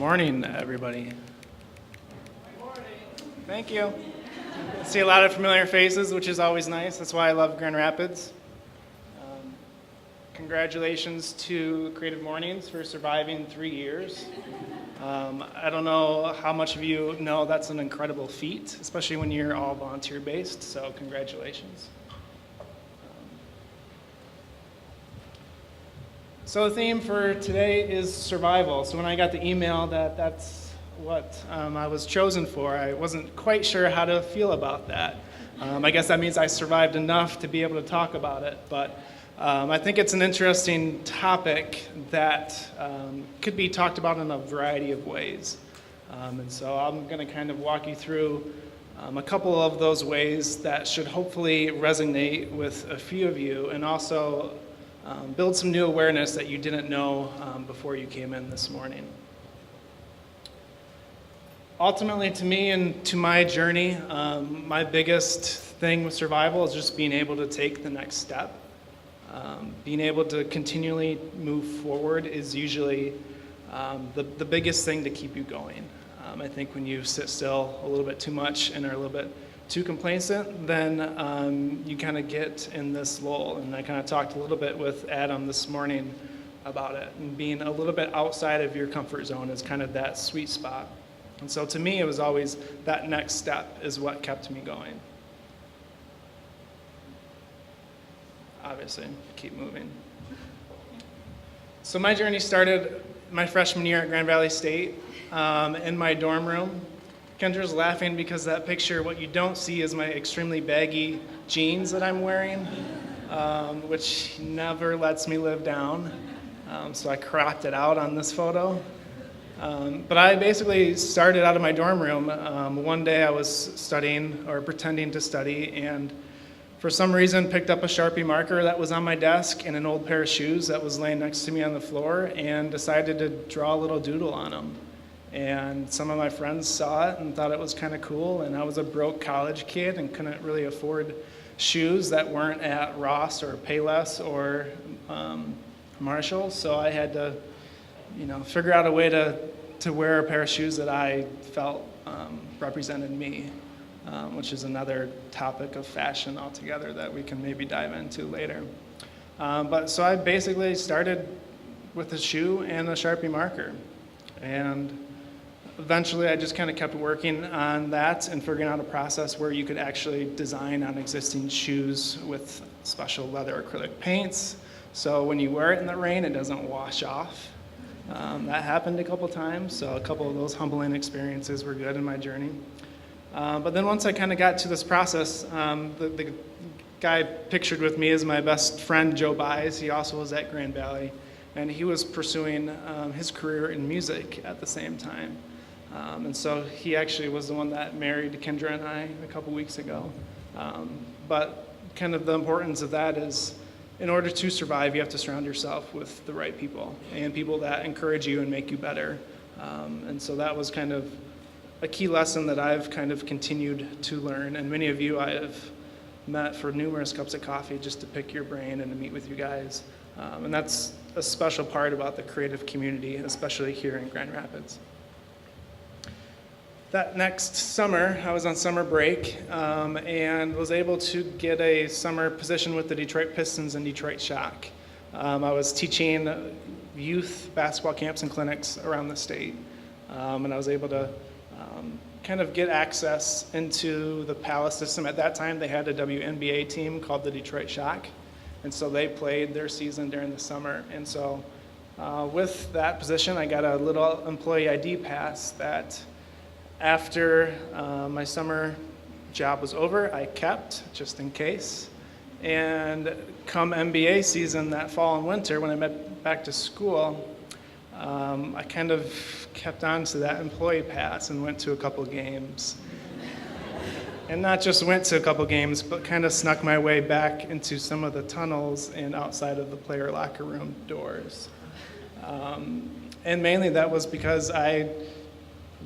morning, everybody. Good morning. Thank you. I see a lot of familiar faces, which is always nice. That's why I love Grand Rapids. Congratulations to Creative Mornings for surviving 3 years. I don't know how much of you know that's an incredible feat, especially when you're all volunteer-based, so congratulations. So the theme for today is survival. So when I got the email that that's what I was chosen for, I wasn't quite sure how to feel about that. I guess that means I survived enough to be able to talk about it, but I think it's an interesting topic that could be talked about in a variety of ways. And so I'm going to kind of walk you through a couple of those ways that should hopefully resonate with a few of you, and also build some new awareness that you didn't know before you came in this morning. Ultimately, to me and to my journey, my biggest thing with survival is just being able to take the next step. Being able to continually move forward is usually the biggest thing to keep you going. I think when you sit still a little bit too much and are a little bit too complacent, then you kind of get in this lull. And I kind of talked a little bit with Adam this morning about it. And being a little bit outside of your comfort zone is kind of that sweet spot. And so to me, it was always that next step is what kept me going. Obviously, keep moving. So my journey started my freshman year at Grand Valley State in my dorm room. Kendra's laughing because that picture, what you don't see is my extremely baggy jeans that I'm wearing, which never lets me live down. So I cropped it out on this photo. But I basically started out of my dorm room. One day I was studying or pretending to study, and for some reason picked up a Sharpie marker that was on my desk and an old pair of shoes that was laying next to me on the floor, and decided to draw a little doodle on them. And some of my friends saw it and thought it was kind of cool, and I was a broke college kid and couldn't really afford shoes that weren't at Ross or Payless or Marshall, so I had to figure out a way to wear a pair of shoes that I felt represented me, which is another topic of fashion altogether that we can maybe dive into later. But so I basically started with a shoe and a Sharpie marker, and eventually I just kind of kept working on that and figuring out a process where you could actually design on existing shoes with special leather acrylic paints, so when you wear it in the rain it doesn't wash off. That happened a couple times, so a couple of those humbling experiences were good in my journey. But then once I kind of got to this process, the guy pictured with me is my best friend, Joe Baez. He also was at Grand Valley, and he was pursuing his career in music at the same time. And so he actually was the one that married Kendra and I a couple weeks ago. But kind of the importance of that is, in order to survive, you have to surround yourself with the right people and people that encourage you and make you better. And so that was kind of a key lesson that I've kind of continued to learn. And many of you I have met for numerous cups of coffee just to pick your brain and to meet with you guys. And that's a special part about the creative community, especially here in Grand Rapids. That next summer, I was on summer break and was able to get a summer position with the Detroit Pistons and Detroit Shock. I was teaching youth basketball camps and clinics around the state, and I was able to kind of get access into the Palace system. At that time, they had a WNBA team called the Detroit Shock, and so they played their season during the summer. And so with that position, I got a little employee ID pass that after my summer job was over, I kept, just in case. And come NBA season that fall and winter, when I went back to school, I kind of kept on to that employee pass and went to a couple games. And not just went to a couple games, but kind of snuck my way back into some of the tunnels and outside of the player locker room doors. And mainly that was because I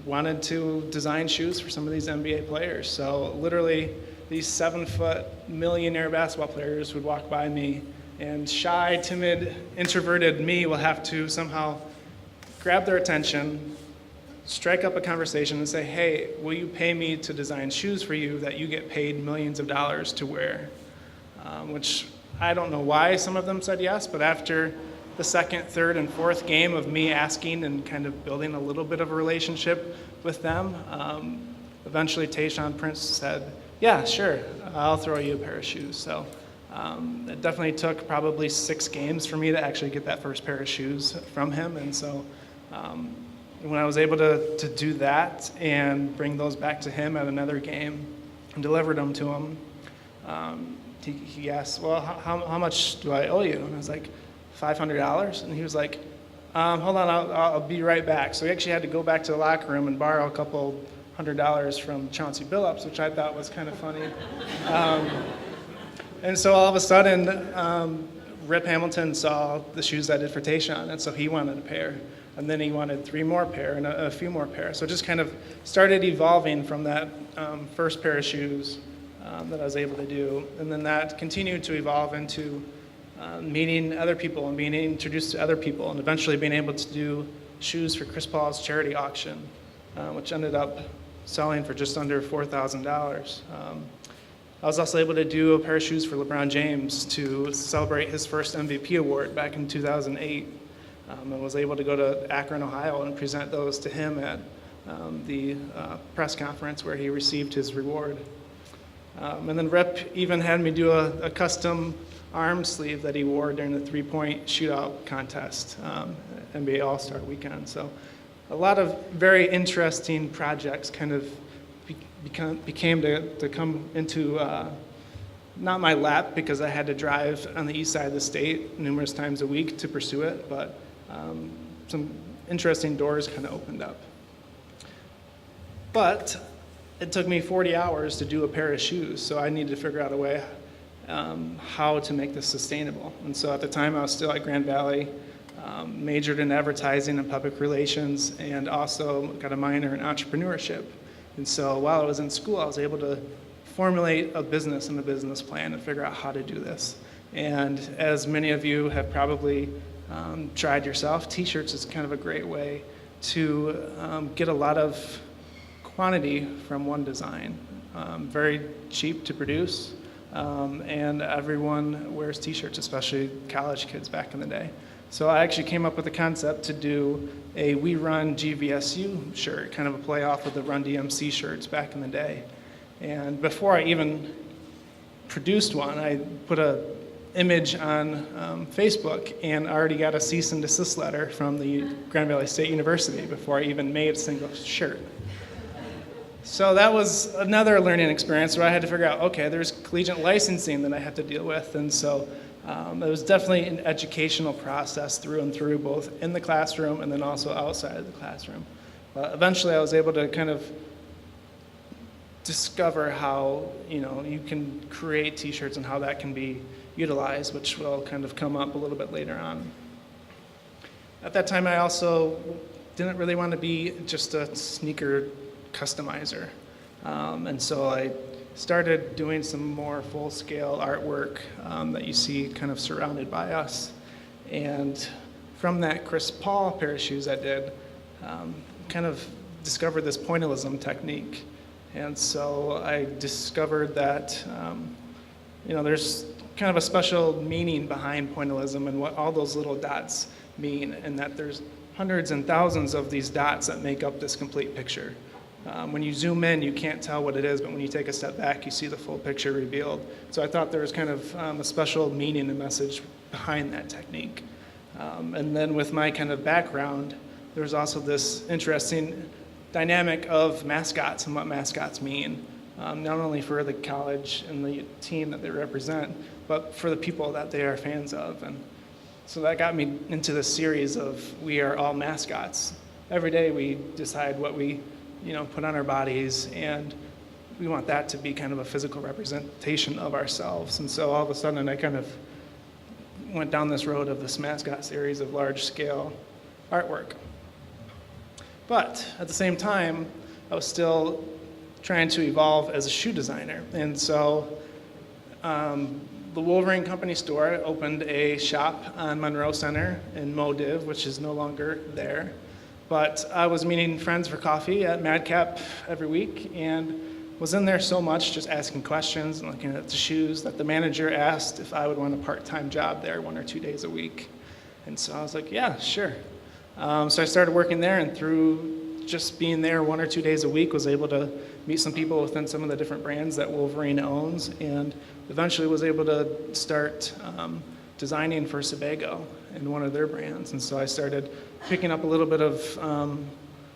wanted to design shoes for some of these NBA players. So literally, these 7-foot millionaire basketball players would walk by me, and shy, timid, introverted me will have to somehow grab their attention, strike up a conversation and say, hey, will you pay me to design shoes for you that you get paid millions of dollars to wear? Which I don't know why some of them said yes, but after the second, third, and fourth game of me asking and kind of building a little bit of a relationship with them, eventually Tayshaun Prince said, yeah, sure, I'll throw you a pair of shoes. So it definitely took probably 6 games for me to actually get that first pair of shoes from him. And so when I was able to do that and bring those back to him at another game and delivered them to him, he asked, well, how much do I owe you? And I was like, $500? And he was like, hold on, I'll be right back. So he actually had to go back to the locker room and borrow a couple $100 from Chauncey Billups, which I thought was kind of funny. And so all of a sudden, Rip Hamilton saw the shoes I did for Tayshaun, and so he wanted a pair. And then he wanted 3 more pair and a few more pairs. So it just kind of started evolving from that first pair of shoes that I was able to do. And then that continued to evolve into meeting other people and being introduced to other people, and eventually being able to do shoes for Chris Paul's charity auction, which ended up selling for just under $4,000. I was also able to do a pair of shoes for LeBron James to celebrate his first MVP award back in 2008. And was able to go to Akron, Ohio, and present those to him at the press conference where he received his reward. And then Rep even had me do a custom arm sleeve that he wore during the three-point shootout contest, NBA All-Star Weekend. So a lot of very interesting projects kind of became to come into not my lap, because I had to drive on the east side of the state numerous times a week to pursue it, but some interesting doors kind of opened up. But it took me 40 hours to do a pair of shoes, so I needed to figure out a way how to make this sustainable. And so at the time I was still at Grand Valley, majored in advertising and public relations, and also got a minor in entrepreneurship. And so while I was in school, I was able to formulate a business and a business plan and figure out how to do this. And as many of you have probably tried yourself, t-shirts is kind of a great way to get a lot of quantity from one design. Very cheap to produce, and everyone wears t-shirts, especially college kids back in the day. So I actually came up with a concept to do a We Run GVSU shirt, kind of a play off of the Run DMC shirts back in the day. And before I even produced one, I put a image on Facebook and already got a cease and desist letter from the Grand Valley State University before I even made a single shirt. So that was another learning experience where I had to figure out, okay, there's collegiate licensing that I have to deal with. And so it was definitely an educational process through and through, both in the classroom and then also outside of the classroom. Eventually I was able to kind of discover how you can create t-shirts and how that can be utilized, which will kind of come up a little bit later on. At that time I also didn't really want to be just a sneaker customizer. And so I started doing some more full-scale artwork that you see kind of surrounded by us. And from that Chris Paul pair of shoes I did, kind of discovered this pointillism technique. And so I discovered that there's kind of a special meaning behind pointillism and what all those little dots mean, and that there's hundreds and thousands of these dots that make up this complete picture. When you zoom in, you can't tell what it is, but when you take a step back, you see the full picture revealed. So I thought there was kind of a special meaning and message behind that technique. And then with my kind of background, there's also this interesting dynamic of mascots and what mascots mean, not only for the college and the team that they represent, but for the people that they are fans of. And so that got me into the series of We Are All Mascots. Every day we decide what we put on our bodies, and we want that to be kind of a physical representation of ourselves. And so all of a sudden I kind of went down this road of this mascot series of large-scale artwork. But at the same time, I was still trying to evolve as a shoe designer. And so the Wolverine Company store opened a shop on Monroe Center in Modiv, which is no longer there. But I was meeting friends for coffee at Madcap every week and was in there so much just asking questions and looking at the shoes that the manager asked if I would want a part-time job there 1 or 2 days a week. And so I was like, yeah, sure. So I started working there, and through just being there 1 or 2 days a week was able to meet some people within some of the different brands that Wolverine owns, and eventually was able to start designing for Sebago in one of their brands. And so I started picking up a little bit of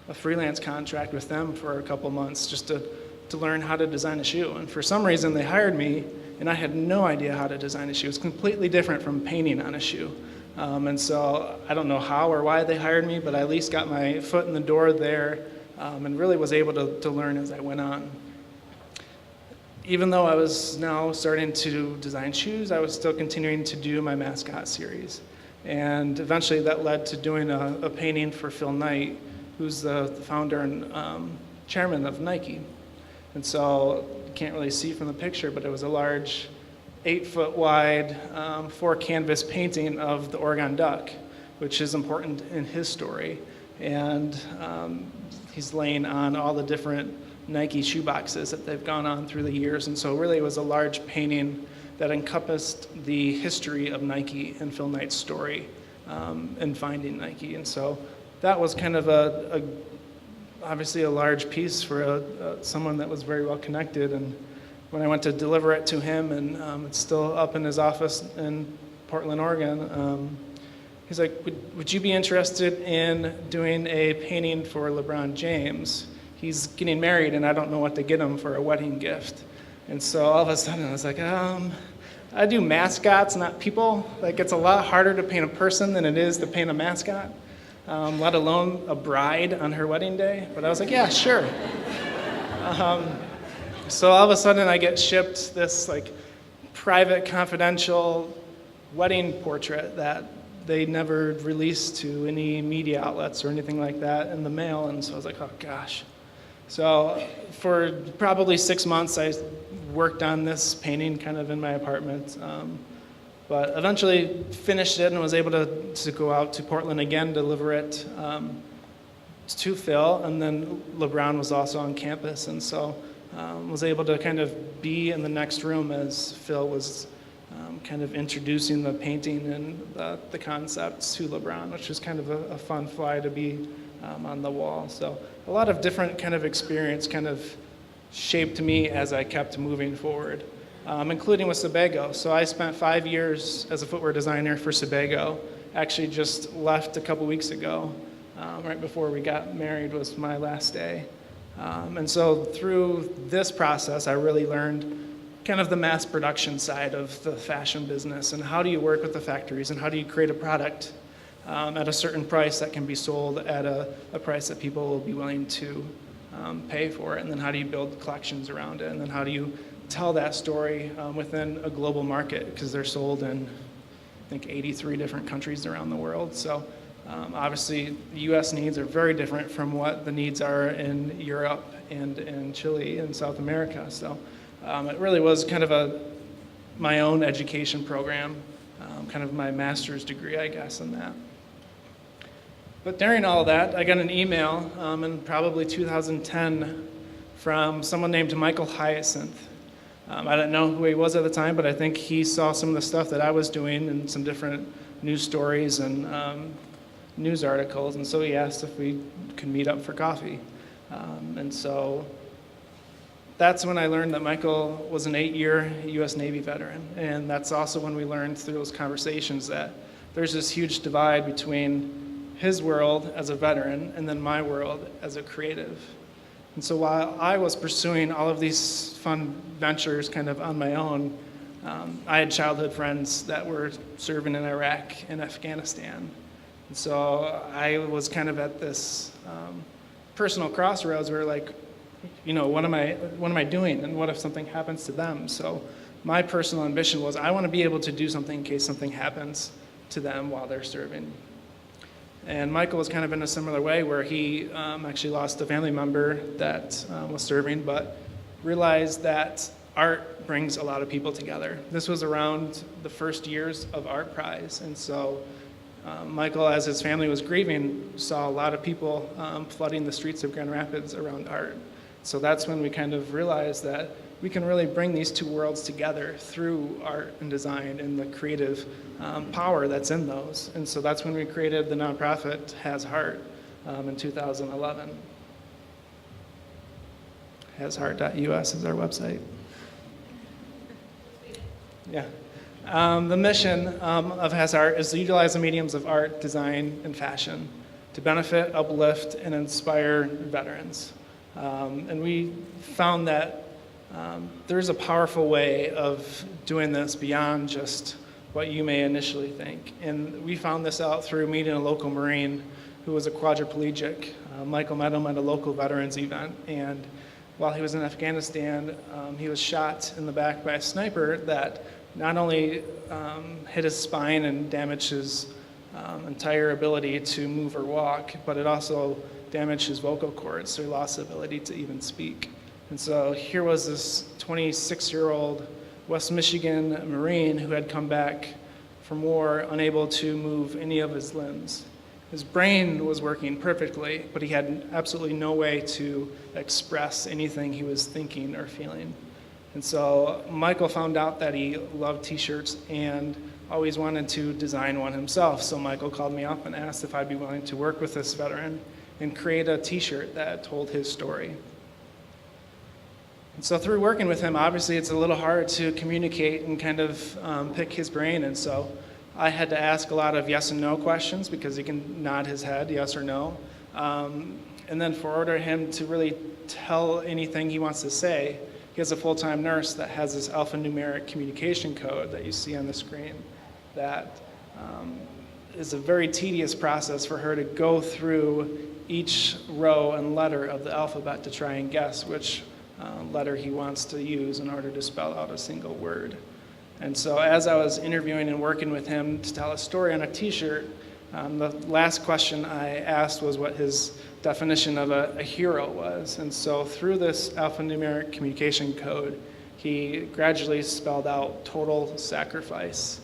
a freelance contract with them for a couple months just to learn how to design a shoe. And for some reason they hired me, and I had no idea how to design a shoe. It's completely different from painting on a shoe. And so I don't know how or why they hired me, but I at least got my foot in the door there, and really was able to learn as I went on. Even though I was now starting to design shoes, I was still continuing to do my mascot series. And eventually that led to doing a painting for Phil Knight, who's the founder and chairman of Nike. And so you can't really see from the picture, but it was a large 8-foot wide, 4-canvas painting of the Oregon Duck, which is important in his story. And he's laying on all the different Nike shoe boxes that they've gone on through the years. And so really it was a large painting that encompassed the history of Nike and Phil Knight's story in finding Nike. And so that was kind of obviously a large piece for someone that was very well connected. And when I went to deliver it to him, and it's still up in his office in Portland, Oregon, he's like, would you be interested in doing a painting for LeBron James? He's getting married, and I don't know what to get him for a wedding gift. And so all of a sudden I was like, I do mascots, not people. Like, it's a lot harder to paint a person than it is to paint a mascot, let alone a bride on her wedding day. But I was like, yeah, sure. So all of a sudden I get shipped this like private, confidential wedding portrait that they never released to any media outlets or anything like that in the mail. And so I was like, oh gosh. So for probably 6 months I worked on this painting kind of in my apartment, but eventually finished it and was able to go out to Portland again, deliver it to Phil, and then LeBron was also on campus, and so was able to kind of be in the next room as Phil was kind of introducing the painting and the concepts to LeBron, which was kind of a fun fly to be on the wall. So a lot of different kind of experience kind of shaped me as I kept moving forward, including with Sebago. So I spent 5 years as a footwear designer for Sebago. Actually just left a couple weeks ago, right before we got married was my last day. And so through this process, I really learned kind of the mass production side of the fashion business, and how do you work with the factories, and how do you create a product at a certain price that can be sold at a price that people will be willing to pay for it, and then how do you build collections around it, and then how do you tell that story within a global market, because they're sold in, I think, 83 different countries around the world. So obviously the US needs are very different from what the needs are in Europe and in Chile and South America. So it really was kind of my own education program, kind of my master's degree, I guess, in that. But during all of that, I got an email in probably 2010 from someone named Michael Hyacinth. I didn't know who he was at the time, but I think he saw some of the stuff that I was doing in some different news stories and news articles, and so he asked if we could meet up for coffee. And so that's when I learned that Michael was an 8-year U.S. Navy veteran, and that's also when we learned through those conversations that there's this huge divide between his world as a veteran and then my world as a creative. And so while I was pursuing all of these fun ventures kind of on my own, I had childhood friends that were serving in Iraq and Afghanistan. And so I was kind of at this personal crossroads where, like, you know, what am I doing, and what if something happens to them? So my personal ambition was I want to be able to do something in case something happens to them while they're serving. And Michael was kind of in a similar way, where he actually lost a family member that was serving, but realized that art brings a lot of people together. This was around the first years of Art Prize, and so Michael, as his family was grieving, saw a lot of people flooding the streets of Grand Rapids around art. So that's when we kind of realized that we can really bring these two worlds together through art and design and the creative power that's in those. And so that's when we created the nonprofit Has Heart in 2011. HasHeart.us is our website. Yeah. The mission of Has Art is to utilize the mediums of art, design, and fashion to benefit, uplift, and inspire veterans. And we found that there's a powerful way of doing this beyond just what you may initially think. And we found this out through meeting a local Marine who was a quadriplegic. Michael met him at a local veterans event, and while he was in Afghanistan, he was shot in the back by a sniper that not only hit his spine and damaged his entire ability to move or walk, but it also damaged his vocal cords, so he lost the ability to even speak. And so here was this 26-year-old West Michigan Marine who had come back from war unable to move any of his limbs. His brain was working perfectly, but he had absolutely no way to express anything he was thinking or feeling. And so Michael found out that he loved t-shirts and always wanted to design one himself. So Michael called me up and asked if I'd be willing to work with this veteran and create a t-shirt that told his story. And so through working with him, obviously it's a little hard to communicate and kind of pick his brain. And so I had to ask a lot of yes and no questions because he can nod his head, yes or no. And then for order him to really tell anything he wants to say, he has a full-time nurse that has this alphanumeric communication code that you see on the screen that is a very tedious process for her to go through each row and letter of the alphabet to try and guess which letter he wants to use in order to spell out a single word. And so as I was interviewing and working with him to tell a story on a t-shirt, the last question I asked was what his definition of a hero was. And so through this alphanumeric communication code, he gradually spelled out total sacrifice.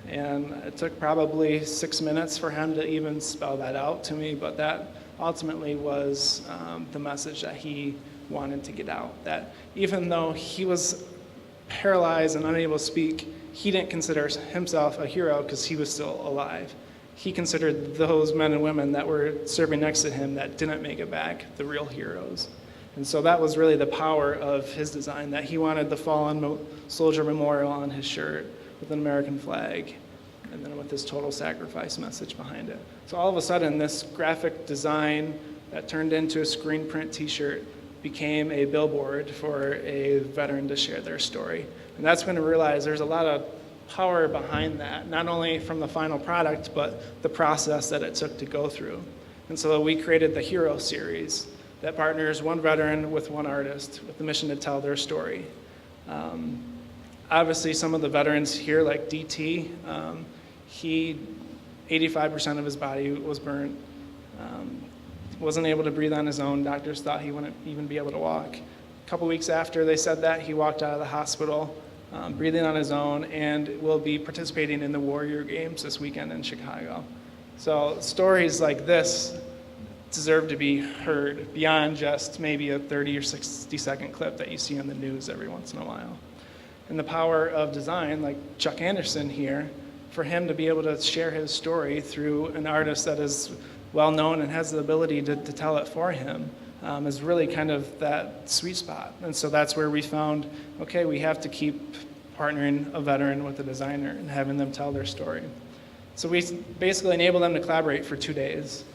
And it took probably 6 minutes for him to even spell that out to me, but that ultimately was the message that he wanted to get out. That even though he was paralyzed and unable to speak, he didn't consider himself a hero because he was still alive. He considered those men and women that were serving next to him that didn't make it back the real heroes. And so that was really the power of his design, that he wanted the fallen soldier memorial on his shirt with an American flag and then with this total sacrifice message behind it. So all of a sudden, this graphic design that turned into a screen print t-shirt became a billboard for a veteran to share their story. And that's when I realized there's a lot of power behind that, not only from the final product, but the process that it took to go through. And so we created the Hero series that partners one veteran with one artist with the mission to tell their story. Obviously, some of the veterans here, like DT, 85% of his body was burnt. Wasn't able to breathe on his own. Doctors thought he wouldn't even be able to walk. A couple weeks after they said that, he walked out of the hospital, breathing on his own, and will be participating in the Warrior Games this weekend in Chicago. So stories like this deserve to be heard beyond just maybe a 30 or 60 second clip that you see on the news every once in a while. And the power of design, like Chuck Anderson here, for him to be able to share his story through an artist that is well known and has the ability to tell it for him, is really kind of that sweet spot. And so that's where we found, okay, we have to keep partnering a veteran with a designer and having them tell their story. So we basically enable them to collaborate for 2 days.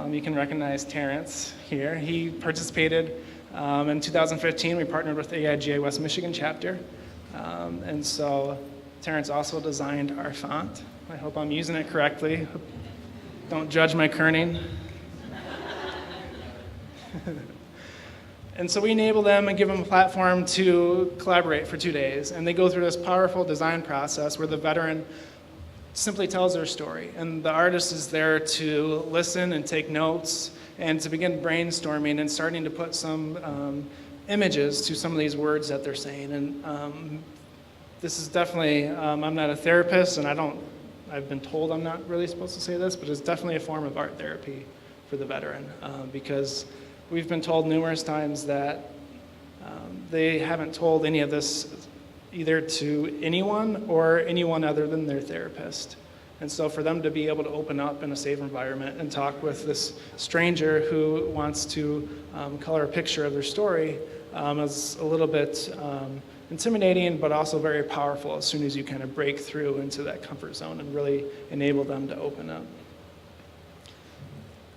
You can recognize Terrence here. He participated in 2015. We partnered with AIGA West Michigan chapter. And so Terrence also designed our font. I hope I'm using it correctly. Don't judge my kerning. And so we enable them and give them a platform to collaborate for 2 days. And they go through this powerful design process where the veteran simply tells their story. And the artist is there to listen and take notes and to begin brainstorming and starting to put some images to some of these words that they're saying. And this is definitely, I'm not a therapist and I don't I've been told I'm not really supposed to say this, but it's definitely a form of art therapy for the veteran, because we've been told numerous times that they haven't told any of this either to anyone or anyone other than their therapist. And so for them to be able to open up in a safe environment and talk with this stranger who wants to color a picture of their story is a little bit intimidating, but also very powerful as soon as you kind of break through into that comfort zone and really enable them to open up.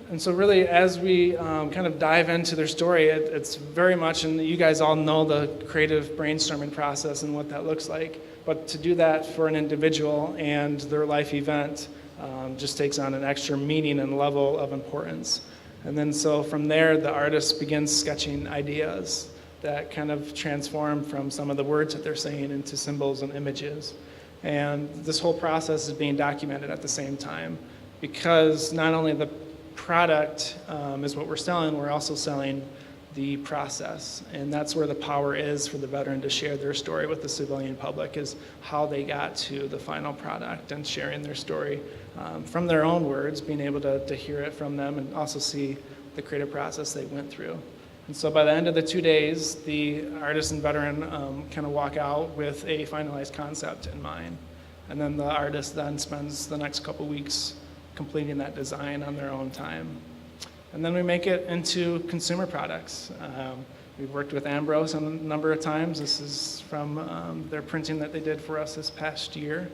And so really, as we kind of dive into their story, it's very much, and you guys all know the creative brainstorming process and what that looks like, but to do that for an individual and their life event just takes on an extra meaning and level of importance. And then so from there, the artist begins sketching ideas that kind of transform from some of the words that they're saying into symbols and images. And this whole process is being documented at the same time, because not only the product is what we're selling, we're also selling the process. And that's where the power is for the veteran to share their story with the civilian public, is how they got to the final product and sharing their story from their own words, being able to hear it from them and also see the creative process they went through. And so by the end of the 2 days, the artist and veteran kind of walk out with a finalized concept in mind. And then the artist then spends the next couple weeks completing that design on their own time. And then we make it into consumer products. We've worked with Ambrose a number of times. This is from their printing that they did for us this past year.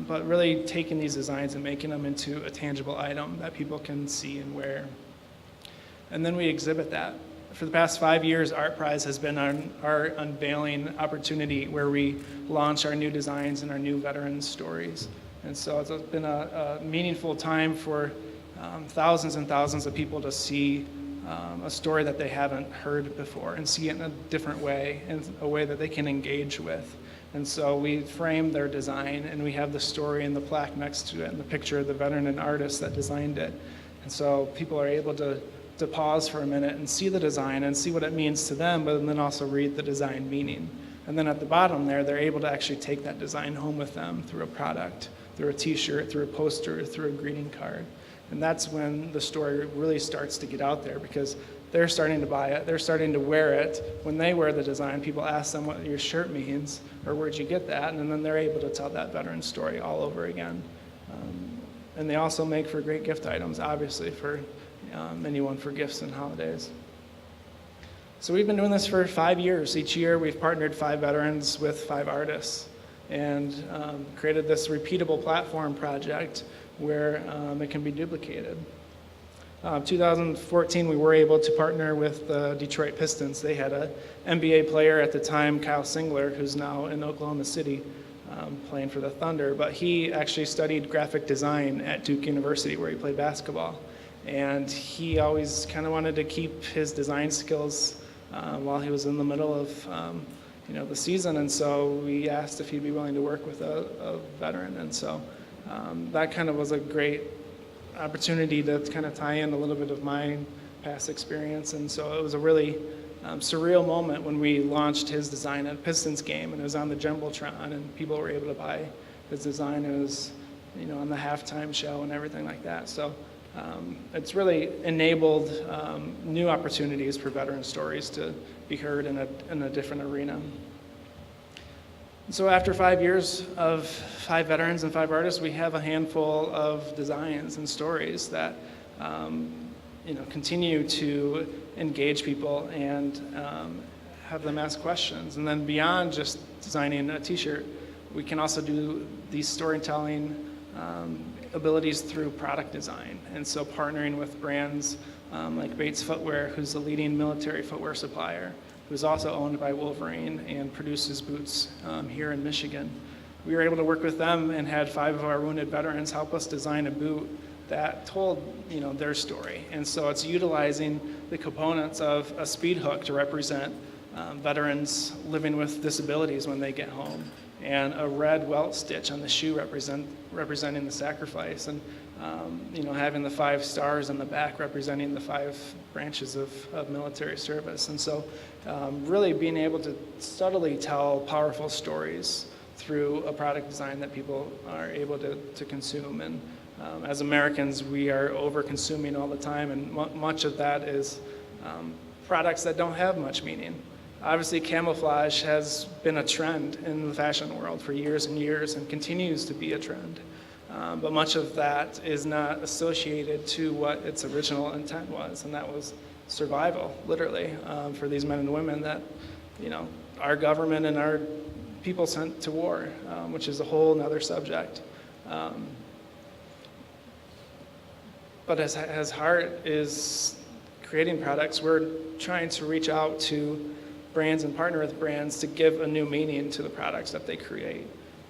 But really taking these designs and making them into a tangible item that people can see and wear. And then we exhibit that. For the past 5 years, Art Prize has been our unveiling opportunity where we launch our new designs and our new veteran stories. And so it's been a meaningful time for thousands and thousands of people to see a story that they haven't heard before and see it in a different way, in a way that they can engage with. And so we frame their design, and we have the story and the plaque next to it and the picture of the veteran and artist that designed it. And so people are able to pause for a minute and see the design and see what it means to them, but then also read the design meaning. And then at the bottom there, they're able to actually take that design home with them through a product, through a t-shirt, through a poster, through a greeting card. And that's when the story really starts to get out there, because they're starting to buy it, they're starting to wear it. When they wear the design, people ask them what your shirt means, or where'd you get that? And then they're able to tell that veteran story all over again. And they also make for great gift items, obviously, for anyone for gifts and holidays. So we've been doing this for 5 years. Each year we've partnered 5 veterans with 5 artists and created this repeatable platform project where it can be duplicated. 2014, we were able to partner with the Detroit Pistons. They had an NBA player at the time, Kyle Singler, who's now in Oklahoma City playing for the Thunder, but he actually studied graphic design at Duke University where he played basketball. And he always kind of wanted to keep his design skills while he was in the middle of the season, and so we asked if he'd be willing to work with a veteran. And so that kind of was a great opportunity to kind of tie in a little bit of my past experience. And so it was a really surreal moment when we launched his design at a Pistons game, and it was on the Jumbotron, and people were able to buy his design. It was on the halftime show and everything like that. So it's really enabled new opportunities for veteran stories to be heard in a different arena. So after 5 years of 5 veterans and 5 artists, we have a handful of designs and stories that continue to engage people and have them ask questions. And then beyond just designing a t-shirt, we can also do these storytelling abilities through product design. And so partnering with brands like Bates Footwear, who's the leading military footwear supplier, who's also owned by Wolverine and produces boots here in Michigan. We were able to work with them and had 5 of our wounded veterans help us design a boot that told their story. And so it's utilizing the components of a speed hook to represent veterans living with disabilities when they get home, and a red welt stitch on the shoe representing the sacrifice, and having the 5 stars on the back representing the 5 branches of military service. And so really being able to subtly tell powerful stories through a product design that people are able to consume. And as Americans, we are over-consuming all the time, and much of that is products that don't have much meaning. Obviously, camouflage has been a trend in the fashion world for years and years and continues to be a trend. But much of that is not associated to what its original intent was, and that was survival, literally, for these men and women that, our government and our people sent to war, which is a whole other subject. But as Heart is creating products, we're trying to reach out to brands and partner with brands to give a new meaning to the products that they create.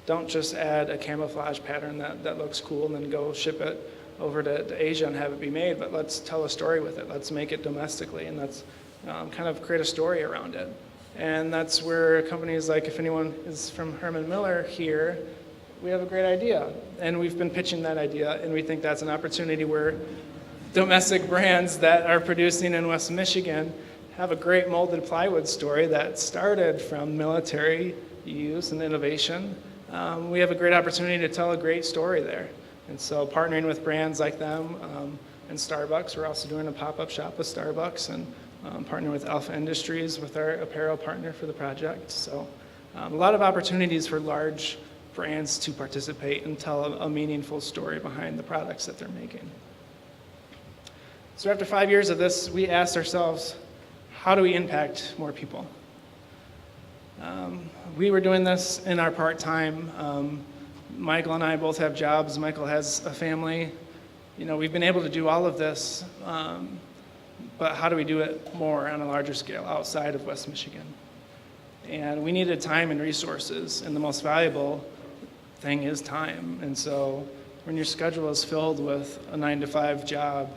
Don't just add a camouflage pattern that looks cool and then go ship it over to Asia and have it be made, but let's tell a story with it. Let's make it domestically, and let's kind of create a story around it. And that's where companies like, if anyone is from Herman Miller here, we have a great idea. And we've been pitching that idea, and we think that's an opportunity where domestic brands that are producing in West Michigan have a great molded plywood story that started from military use and innovation. We have a great opportunity to tell a great story there. And so partnering with brands like them and Starbucks, we're also doing a pop-up shop with Starbucks, and partnering with Alpha Industries with our apparel partner for the project. So a lot of opportunities for large brands to participate and tell a meaningful story behind the products that they're making. So after 5 years of this, we asked ourselves, how do we impact more people? We were doing this in our part-time. Michael and I both have jobs. Michael has a family. We've been able to do all of this, but how do we do it more on a larger scale outside of West Michigan? And we needed time and resources, and the most valuable thing is time. And so when your schedule is filled with a 9-to-5 job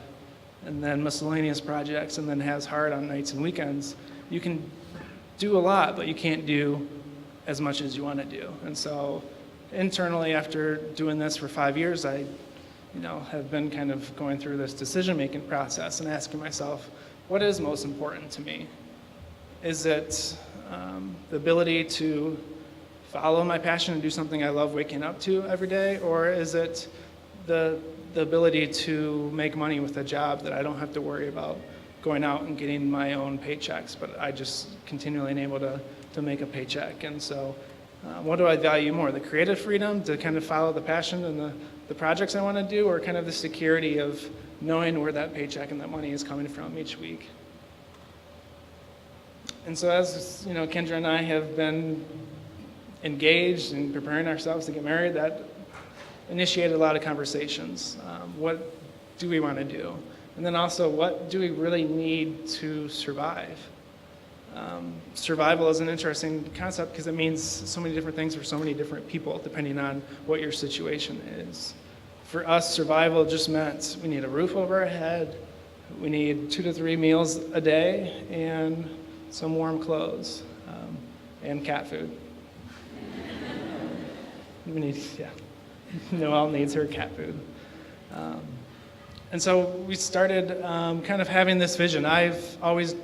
and then miscellaneous projects and then has Heart on nights and weekends, you can do a lot, but you can't do as much as you want to do. And so internally, after doing this for 5 years, I have been kind of going through this decision-making process and asking myself, what is most important to me? Is it the ability to follow my passion and do something I love waking up to every day, or is it the ability to make money with a job that I don't have to worry about going out and getting my own paychecks, but I just continually am able to make a paycheck? And so what do I value more, the creative freedom to kind of follow the passion and the projects I want to do, or kind of the security of knowing where that paycheck and that money is coming from each week? And so as Kendra and I have been engaged in preparing ourselves to get married, that initiated a lot of conversations. What do we want to do? And then also, what do we really need to survive? Survival is an interesting concept because it means so many different things for so many different people, depending on what your situation is. For us, survival just meant we need a roof over our head, we need 2 to 3 meals a day, and some warm clothes, and cat food. Noelle needs her cat food. And so we started kind of having this vision. I've always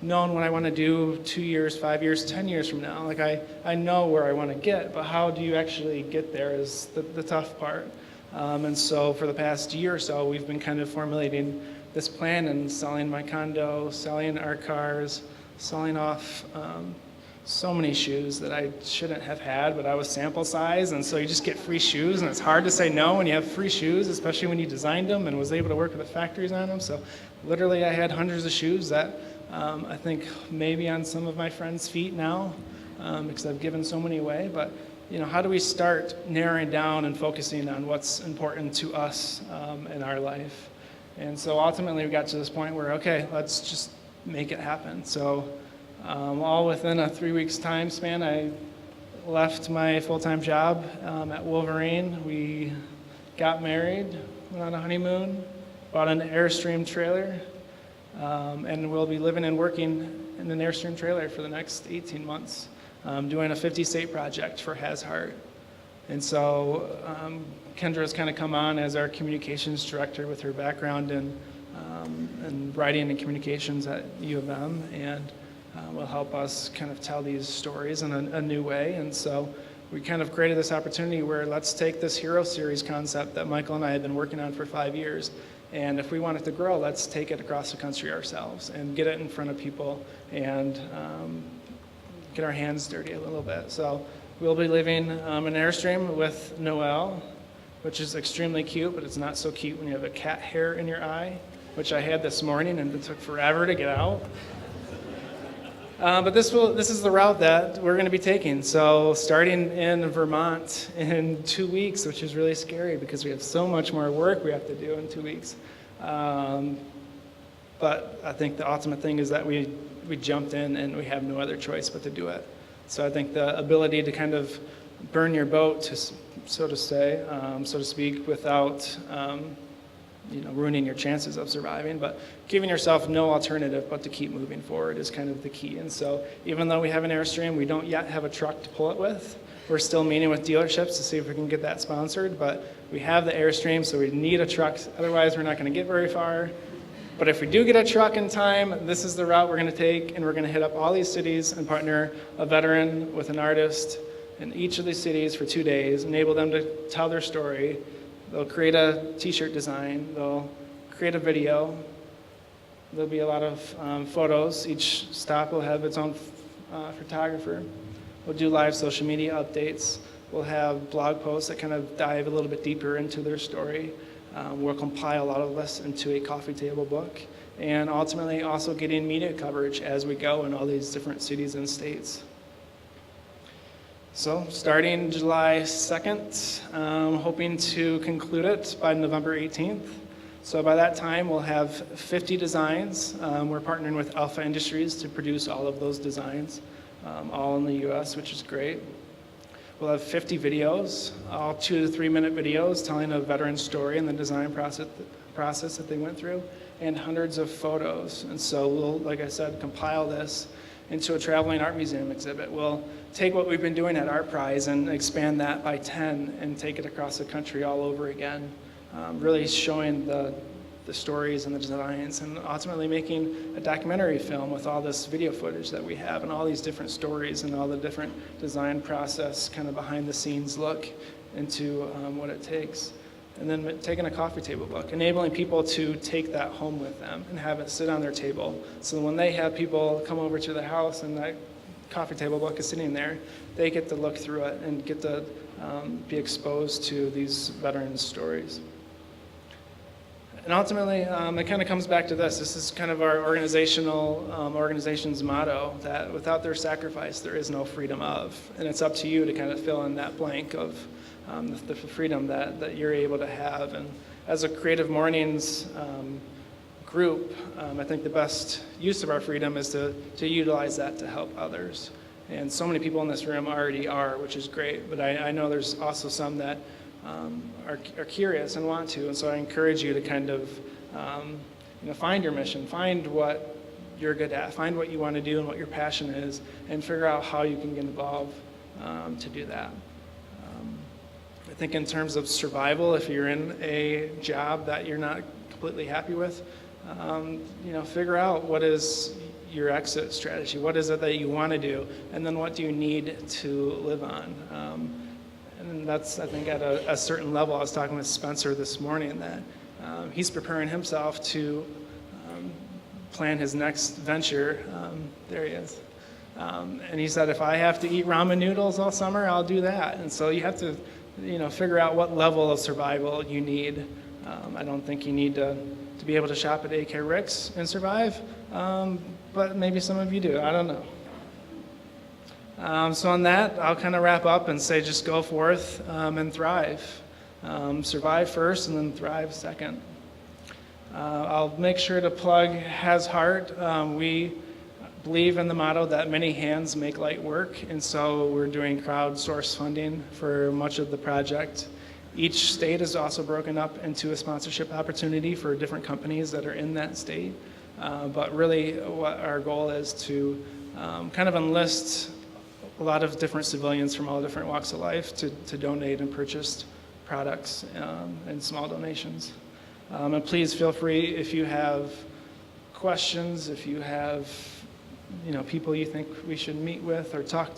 known what I want to do 2 years, 5 years, 10 years from now. Like I know where I want to get, but how do you actually get there is the tough part. And so for the past year or so, we've been kind of formulating this plan and selling my condo, selling our cars, selling off so many shoes that I shouldn't have had, but I was sample size, and so you just get free shoes, and it's hard to say no when you have free shoes, especially when you designed them and was able to work with the factories on them. So literally I had hundreds of shoes that I think maybe on some of my friends' feet now, because I've given so many away. But how do we start narrowing down and focusing on what's important to us in our life? And so ultimately we got to this point where, okay, let's just make it happen. So all within a 3 weeks time span, I left my full-time job at Wolverine. We got married, went on a honeymoon, bought an Airstream trailer, and we'll be living and working in an Airstream trailer for the next 18 months, doing a 50-state project for Has Heart. And so Kendra's kind of come on as our communications director with her background in writing and communications at U of M, and will help us kind of tell these stories in a new way. And so we kind of created this opportunity where let's take this Hero Series concept that Michael and I have been working on for 5 years, and if we want it to grow, let's take it across the country ourselves and get it in front of people and get our hands dirty a little bit. So we'll be leaving an Airstream with Noelle, which is extremely cute, but it's not so cute when you have a cat hair in your eye, which I had this morning and it took forever to get out. But this is the route that we're going to be taking. So starting in Vermont in 2 weeks, which is really scary because we have so much more work we have to do in 2 weeks. But I think the ultimate thing is that we jumped in and we have no other choice but to do it. So I think the ability to kind of burn your boat, so to speak, without ruining your chances of surviving, but giving yourself no alternative but to keep moving forward is kind of the key. And so even though we have an Airstream, we don't yet have a truck to pull it with. We're still meeting with dealerships to see if we can get that sponsored, but we have the Airstream, so we need a truck. Otherwise, we're not going to get very far. But if we do get a truck in time, this is the route we're going to take, and we're going to hit up all these cities and partner a veteran with an artist in each of these cities for 2 days, enable them to tell their story. They'll create a t-shirt design, they'll create a video, there'll be a lot of photos. Each stop will have its own photographer. We'll do live social media updates. We'll have blog posts that kind of dive a little bit deeper into their story. We'll compile a lot of this into a coffee table book, and ultimately also getting media coverage as we go in all these different cities and states. So starting July 2nd, hoping to conclude it by November 18th. So by that time, we'll have 50 designs. We're partnering with Alpha Industries to produce all of those designs, all in the US, which is great. We'll have 50 videos, all 2 to 3 minute videos telling a veteran's story and the design process that they went through, and hundreds of photos. And so we'll, like I said, compile this into a traveling art museum exhibit. We'll take what we've been doing at Art Prize and expand that by 10 and take it across the country all over again, really showing the stories and the designs, and ultimately making a documentary film with all this video footage that we have and all these different stories and all the different design process, kind of behind the scenes look into what it takes. And then taking a coffee table book, enabling people to take that home with them and have it sit on their table. So when they have people come over to their house and that coffee table book is sitting there, they get to look through it and get to be exposed to these veterans' stories. And ultimately, it kind of comes back to this. This is kind of our organization's motto, that without their sacrifice, there is no freedom of. And it's up to you to kind of fill in that blank of the freedom that you're able to have. And as a Creative Mornings group, I think the best use of our freedom is to utilize that to help others. And so many people in this room already are, which is great. But I know there's also some that are curious and want to, and so I encourage you to kind of find your mission, find what you're good at, find what you want to do and what your passion is, and figure out how you can get involved to do that. I think in terms of survival, if you're in a job that you're not completely happy with, figure out what is your exit strategy, what is it that you want to do, and then what do you need to live on. And that's, I think, at a certain level. I was talking with Spencer this morning that he's preparing himself to plan his next venture. There he is. And he said, if I have to eat ramen noodles all summer, I'll do that. And so you have to, figure out what level of survival you need. I don't think you need to be able to shop at AK Rick's and survive, but maybe some of you do. I don't know. So on that, I'll kind of wrap up and say just go forth and thrive. Survive first and then thrive second. I'll make sure to plug Has Heart. We believe in the motto that many hands make light work, and so we're doing crowdsource funding for much of the project. Each state is also broken up into a sponsorship opportunity for different companies that are in that state. But really what our goal is to kind of enlist a lot of different civilians from all different walks of life to donate and purchase products and small donations. And please feel free, if you have questions, if you have people you think we should meet with or talk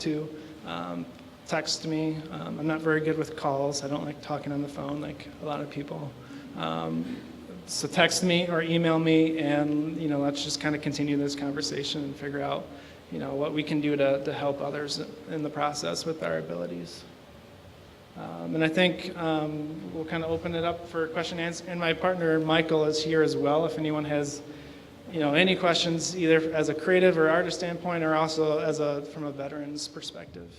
text me. I'm not very good with calls. I don't like talking on the phone like a lot of people. So text me or email me, and let's just kind of continue this conversation and figure out what we can do to help others in the process with our abilities. And I think we'll kind of open it up for question and answer. And my partner Michael is here as well. If anyone has any questions, either as a creative or artist standpoint, or also from a veteran's perspective.